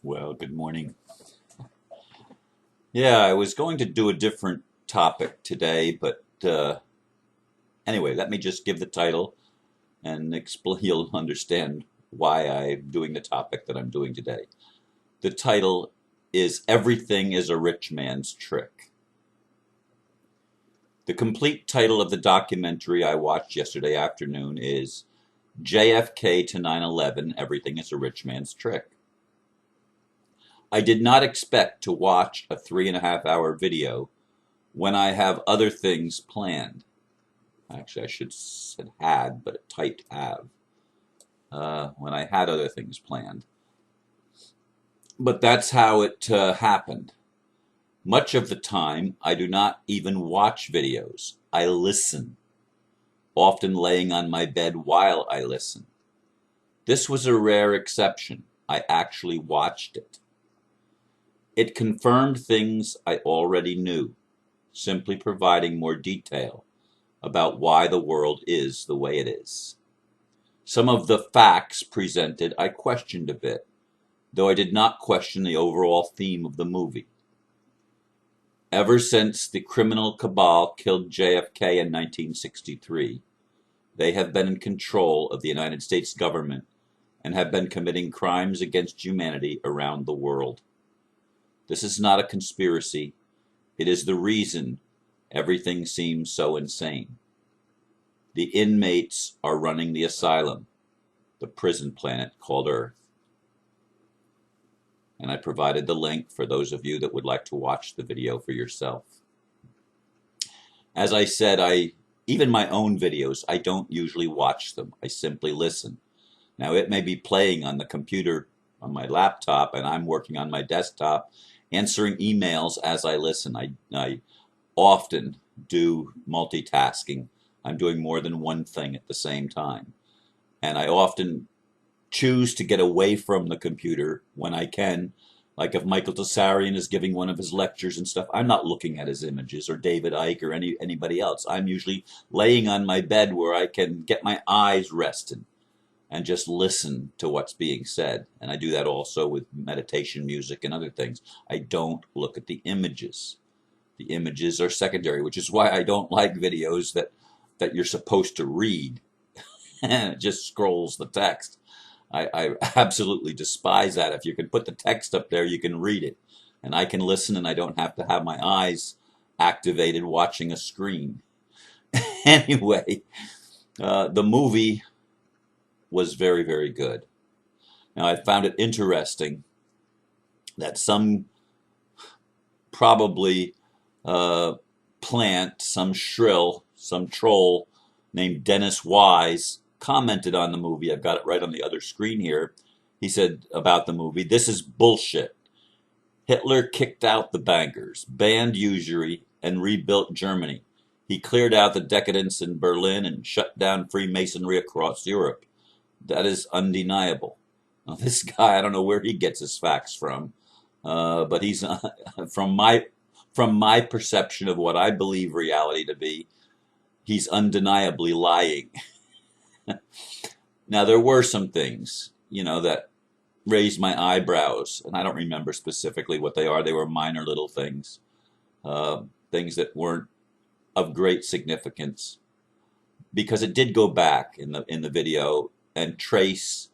Well, good morning. Yeah, I was going to do a different topic today, but anyway, let me just give the title and explain. You'll understand why I'm doing the topic that I'm doing today. The title is Everything is a Rich Man's Trick. The complete title of the documentary I watched yesterday afternoon is JFK to 9/11, Everything is a Rich Man's Trick. I did not expect to watch a 3.5 hour video when I have other things planned. Actually, I should have said had, but it typed have. When I had other things planned. But that's how it happened. Much of the time, I do not even watch videos. I listen, often laying on my bed while I listen. This was a rare exception. I actually watched it. It confirmed things I already knew, simply providing more detail about why the world is the way it is. Some of the facts presented I questioned a bit, though I did not question the overall theme of the movie. Ever since the criminal cabal killed JFK in 1963, they have been in control of the United States government and have been committing crimes against humanity around the world. This is not a conspiracy. It is the reason everything seems so insane. The inmates are running the asylum, the prison planet called Earth. And I provided the link for those of you that would like to watch the video for yourself. As I said, even my own videos, I don't usually watch them. I simply listen. Now, it may be playing on the computer on my laptop, and I'm working on my desktop, answering emails as I listen. I often do multitasking. I'm doing more than one thing at the same time. And I often choose to get away from the computer when I can. Like if Michael Tsarian is giving one of his lectures and stuff, I'm not looking at his images, or David Icke or anybody else. I'm usually laying on my bed where I can get my eyes rested and just listen to what's being said. And I do that also with meditation music and other things. I don't look at the images. The images are secondary, which is why I don't like videos that you're supposed to read and it just scrolls the text. I absolutely despise that. If you can put the text up there, you can read it. And I can listen and I don't have to have my eyes activated watching a screen. Anyway, the movie was very, very good. Now, I found it interesting that some probably uh, plant, some shrill, some troll named Dennis Wise commented on the movie. I've got it right on the other screen here. He said about the movie, "This is bullshit. Hitler kicked out the bankers, banned usury, and rebuilt Germany. He cleared out the decadence in Berlin and shut down Freemasonry across Europe. That is undeniable." Now, this guy, I don't know where he gets his facts from, but he's from my perception of what I believe reality to be, he's undeniably lying. Now, there were some things, that raised my eyebrows, and I don't remember specifically what they are. They were minor little things, uh, things that weren't of great significance, because it did go back in the video and trace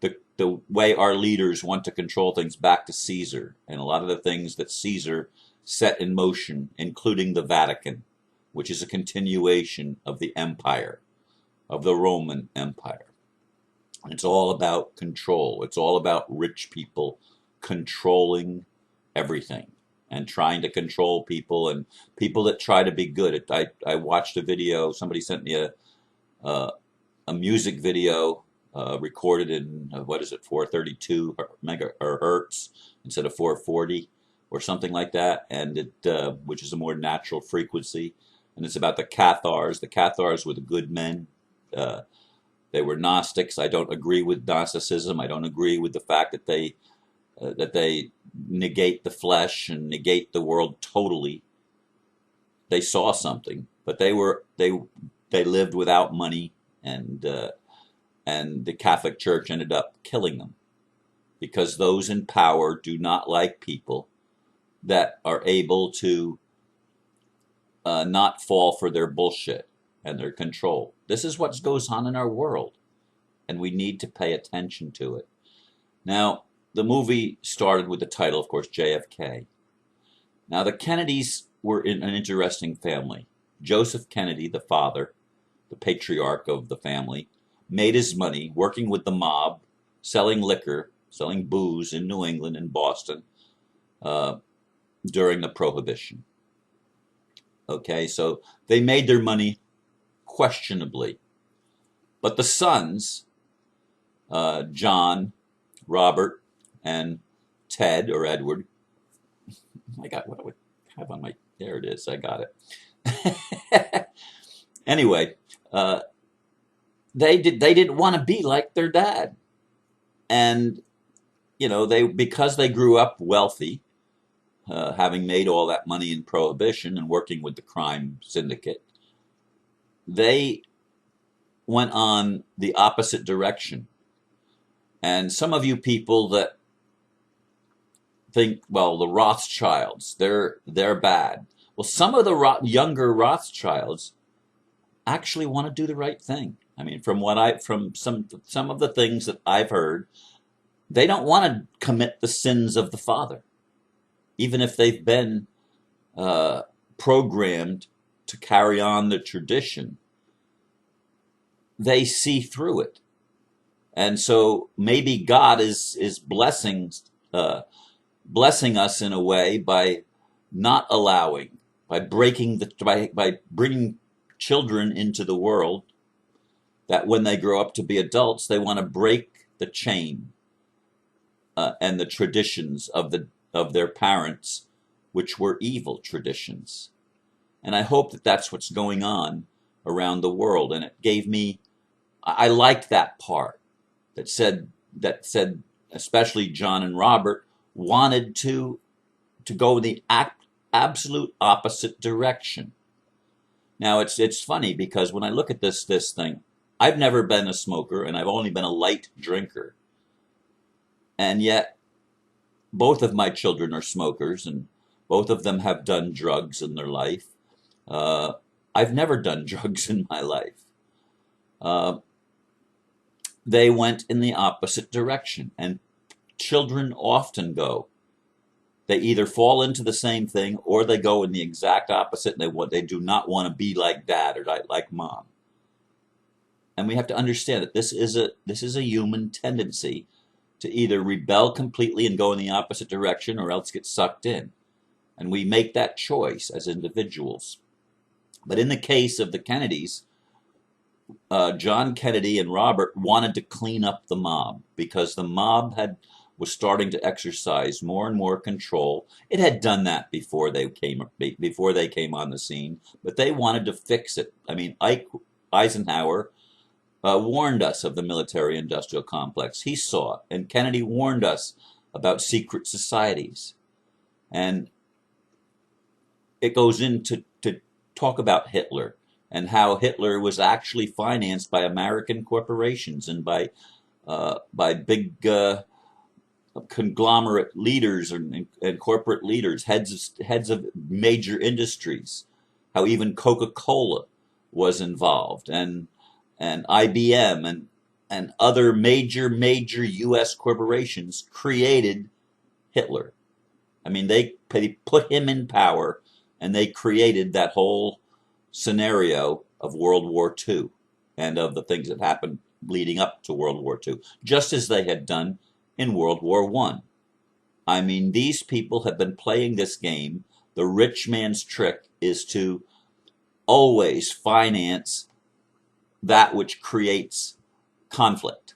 the way our leaders want to control things back to Caesar, and a lot of the things that Caesar set in motion, including the Vatican, which is a continuation of the empire, of the Roman Empire. It's all about control. It's all about rich people controlling everything and trying to control people, and people that try to be good. I watched a video. Somebody sent me a, a music video recorded in, what is it, 432 megahertz instead of 440 or something like that, and which is a more natural frequency. And it's about the Cathars. The Cathars were the good men. Uh, they were Gnostics. I don't agree with Gnosticism. I don't agree with the fact that they negate the flesh and negate the world totally. They saw something, but they lived without money, and the Catholic Church ended up killing them. because those in power do not like people that are able to not fall for their bullshit and their control. This is what goes on in our world, and we need to pay attention to it. Now, the movie started with the title, of course, JFK. Now, the Kennedys were in an interesting family. Joseph Kennedy, the father, the patriarch of the family, made his money working with the mob, selling liquor, selling booze in New England and Boston during the Prohibition. Okay, so they made their money questionably. But the sons, John, Robert, and Ted, or Edward, I got what do I have on my, there it is, I got it. Anyway, they didn't want to be like their dad. And, you know, because they grew up wealthy, having made all that money in Prohibition and working with the crime syndicate, they went on the opposite direction. And some of you people that think, well, the Rothschilds, they're bad. Well, some of the younger Rothschilds actually want to do the right thing. I mean, from some of the things that I've heard, they don't want to commit the sins of the father, even if they've been programmed to carry on the tradition. They see through it. And so maybe God is blessing us in a way by not allowing, by bringing children into the world, that when they grow up to be adults, they want to break the chain and the traditions of their parents, which were evil traditions. And I hope that that's what's going on around the world. And it gave me, I liked that part that said, especially John and Robert wanted to go in the absolute opposite direction. Now it's funny because when I look at this thing, I've never been a smoker and I've only been a light drinker. And yet both of my children are smokers and both of them have done drugs in their life. I've never done drugs in my life. They went in the opposite direction, and children often go. They either fall into the same thing or they go in the exact opposite, and they do not want to be like dad or like mom. And we have to understand that this is a human tendency to either rebel completely and go in the opposite direction or else get sucked in. And we make that choice as individuals. But in the case of the Kennedys, John Kennedy and Robert wanted to clean up the mob because the mob was starting to exercise more and more control. It had done that before they came on the scene, but they wanted to fix it. I mean, Eisenhower warned us of the military-industrial complex. He saw it, and Kennedy warned us about secret societies. And it goes into to talk about Hitler and how Hitler was actually financed by American corporations and by big conglomerate leaders and corporate leaders, heads of major industries. How even Coca-Cola was involved, and IBM and other major U.S. corporations created Hitler. I mean, they put him in power, and they created that whole scenario of World War II and of the things that happened leading up to World War II, just as they had done in World War I. I mean, these people have been playing this game. The rich man's trick is to always finance that which creates conflict.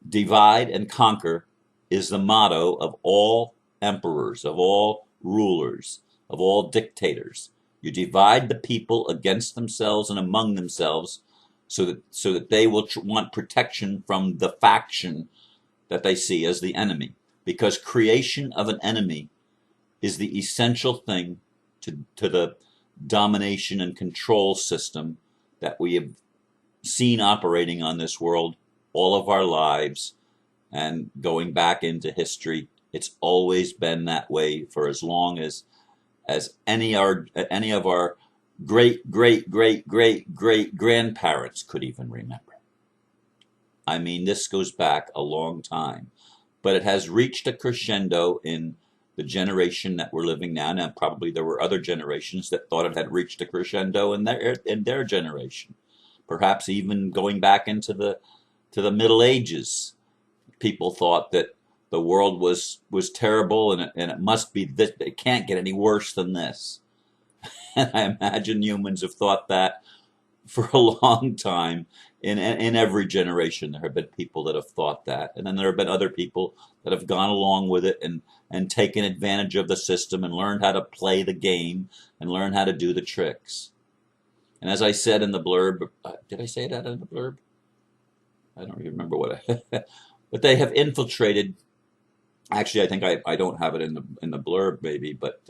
Divide and conquer is the motto of all emperors, of all rulers, of all dictators. You divide the people against themselves and among themselves so that they will want protection from the faction that they see as the enemy. Because creation of an enemy is the essential thing to the domination and control system that we have seen operating on this world all of our lives And going back into history, it's always been that way for as long as any of our great great great great great grandparents could even remember. I mean, this goes back a long time, but it has reached a crescendo in the generation that we're living now. Now, probably there were other generations that thought it had reached a crescendo in their generation. Perhaps even going back into the Middle Ages, people thought that the world was terrible, and it must be this. It can't get any worse than this. And I imagine humans have thought that for a long time. In every generation, there have been people that have thought that, and then there have been other people that have gone along with it and taken advantage of the system and learned how to play the game and learn how to do the tricks. And as I said in the blurb, did I say that in the blurb? I don't even remember what I. But they have infiltrated. Actually, I think I don't have it in the blurb, maybe, but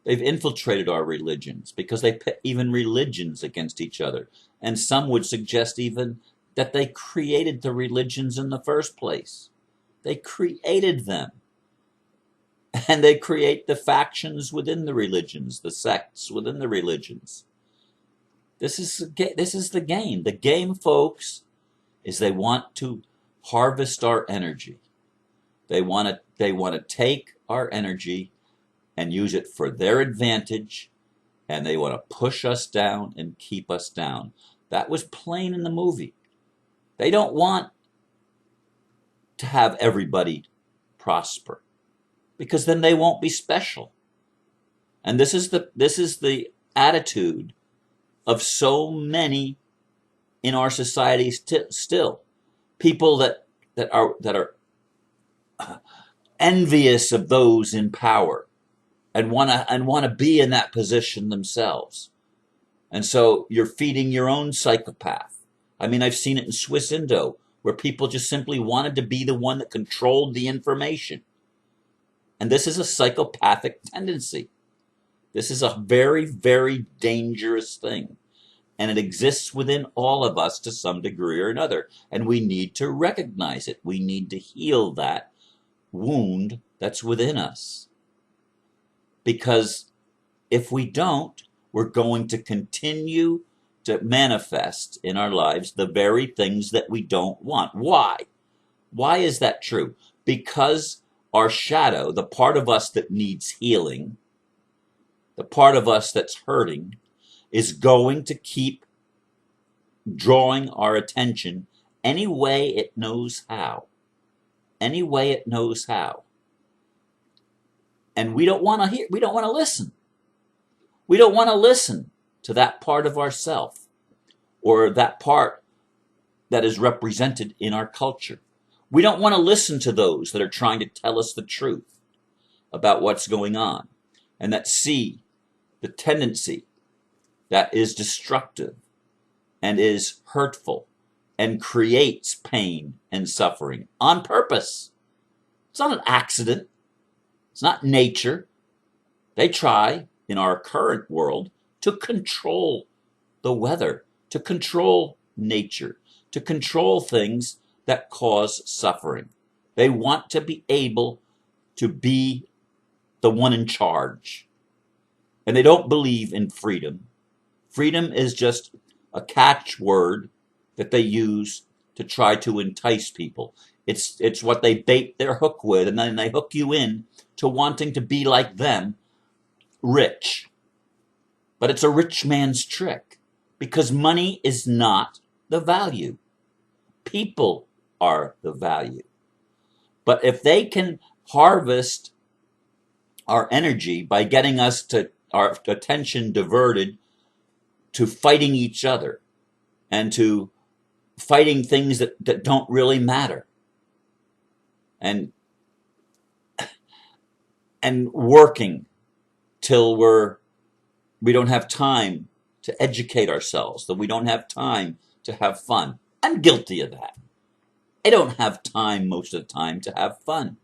they've infiltrated our religions because they pit even religions against each other. And some would suggest even that they created the religions in the first place. They created them. And they create the factions within the religions, the sects within the religions. This is the game. The game, folks, is they want to harvest our energy. They want to take our energy and use it for their advantage, and they want to push us down and keep us down. That was plain in the movie. They don't want to have everybody prosper, because then they won't be special. And this is the attitude of so many in our society still. People that are envious of those in power and want to be in that position themselves. And so you're feeding your own psychopath. I mean, I've seen it in Swiss Indo, where people just simply wanted to be the one that controlled the information. And this is a psychopathic tendency. This is a very, very dangerous thing. And it exists within all of us to some degree or another. And we need to recognize it. We need to heal that wound that's within us. Because if we don't, we're going to continue to manifest in our lives the very things that we don't want. Why? Why is that true? Because our shadow, the part of us that needs healing, the part of us that's hurting, is going to keep drawing our attention any way it knows how. Any way it knows how. And we don't want to hear, we don't want to listen. We don't want to listen to that part of ourself, or that part that is represented in our culture. We don't want to listen to those that are trying to tell us the truth about what's going on, and that see the tendency that is destructive and is hurtful and creates pain and suffering on purpose. It's not an accident. It's not nature. They try, in our current world, to control the weather, to control nature, to control things that cause suffering. They want to be able to be the one in charge. And they don't believe in freedom. Freedom is just a catchword that they use to try to entice people. It's what they bait their hook with, and then they hook you in to wanting to be like them, rich. But it's a rich man's trick, because money is not the value. People are the value. But if they can harvest our energy by getting us to our attention diverted to fighting each other and to fighting things that don't really matter, and working till we don't have time to educate ourselves, that we don't have time to have fun. I'm guilty of that. I don't have time most of the time to have fun.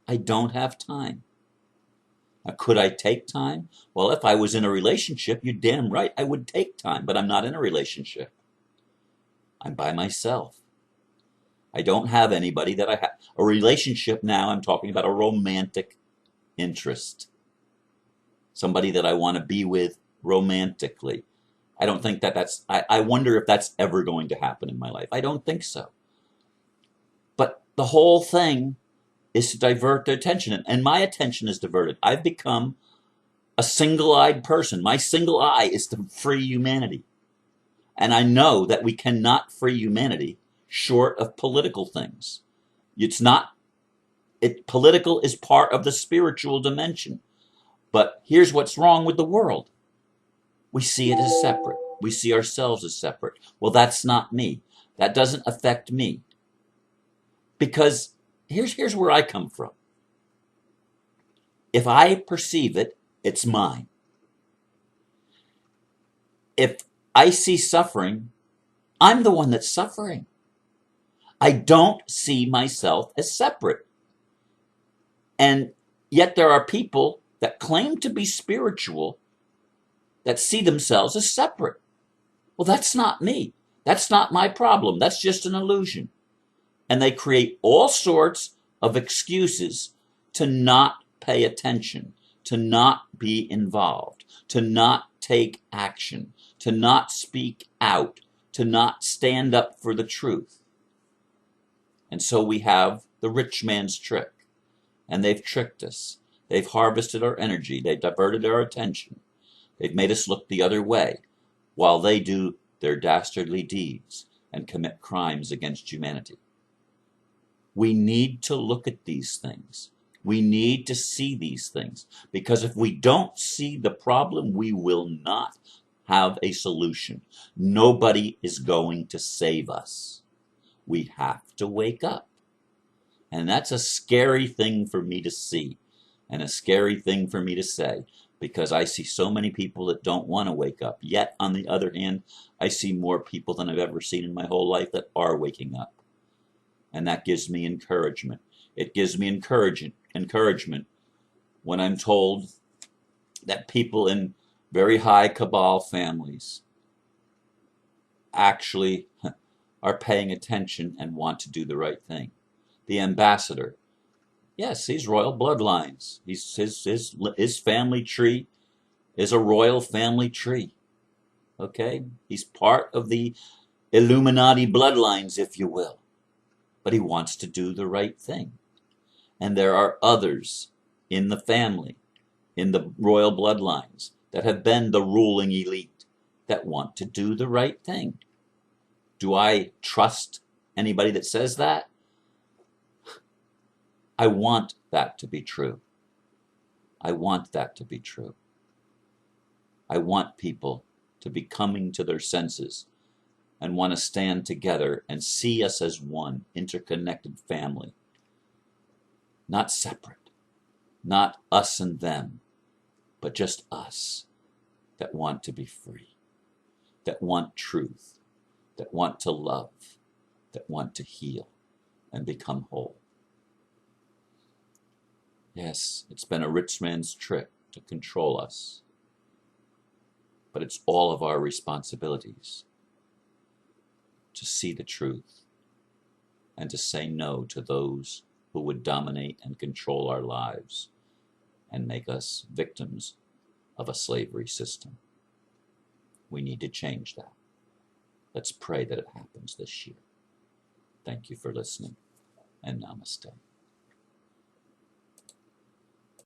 I don't have time. Now, could I take time? Well, if I was in a relationship, you're damn right I would take time, but I'm not in a relationship. I'm by myself. I don't have anybody that I have. A relationship now, I'm talking about a romantic interest. Somebody that I want to be with romantically. I don't think I wonder if that's ever going to happen in my life. I don't think so. But the whole thing is to divert their attention. And my attention is diverted. I've become a single-eyed person. My single eye is to free humanity. And I know that we cannot free humanity short of political things. Political is part of the spiritual dimension. But here's what's wrong with the world. We see it as separate. We see ourselves as separate. Well, that's not me. That doesn't affect me. Because here's where I come from. If I perceive it, it's mine. If I see suffering, I'm the one that's suffering. I don't see myself as separate. And yet there are people that claim to be spiritual that see themselves as separate. Well, that's not me. That's not my problem. That's just an illusion. And they create all sorts of excuses to not pay attention, to not be involved, to not take action, to not speak out, to not stand up for the truth. And so we have the rich man's trick. And they've tricked us. They've harvested our energy. They've diverted our attention. They've made us look the other way while they do their dastardly deeds and commit crimes against humanity. We need to look at these things. We need to see these things, because if we don't see the problem, we will not have a solution. Nobody is going to save us. We have to wake up. And that's a scary thing for me to see, and a scary thing for me to say, because I see so many people that don't want to wake up. Yet, on the other hand, I see more people than I've ever seen in my whole life that are waking up. And that gives me encouragement. It gives me encouragement when I'm told that people in very high cabal families actually are paying attention and want to do the right thing. The ambassador, yes, he's royal bloodlines. His family tree is a royal family tree. Okay? He's part of the Illuminati bloodlines, if you will. But he wants to do the right thing. And there are others in the family, in the royal bloodlines, that have been the ruling elite that want to do the right thing. Do I trust anybody that says that? I want that to be true. I want that to be true. I want people to be coming to their senses and want to stand together and see us as one interconnected family. Not separate, not us and them, but just us that want to be free, that want truth, that want to love, that want to heal and become whole. Yes, it's been a rich man's trick to control us, but it's all of our responsibilities to see the truth and to say no to those who would dominate and control our lives and make us victims of a slavery system. We need to change that. Let's pray that it happens this year. Thank you for listening, and namaste.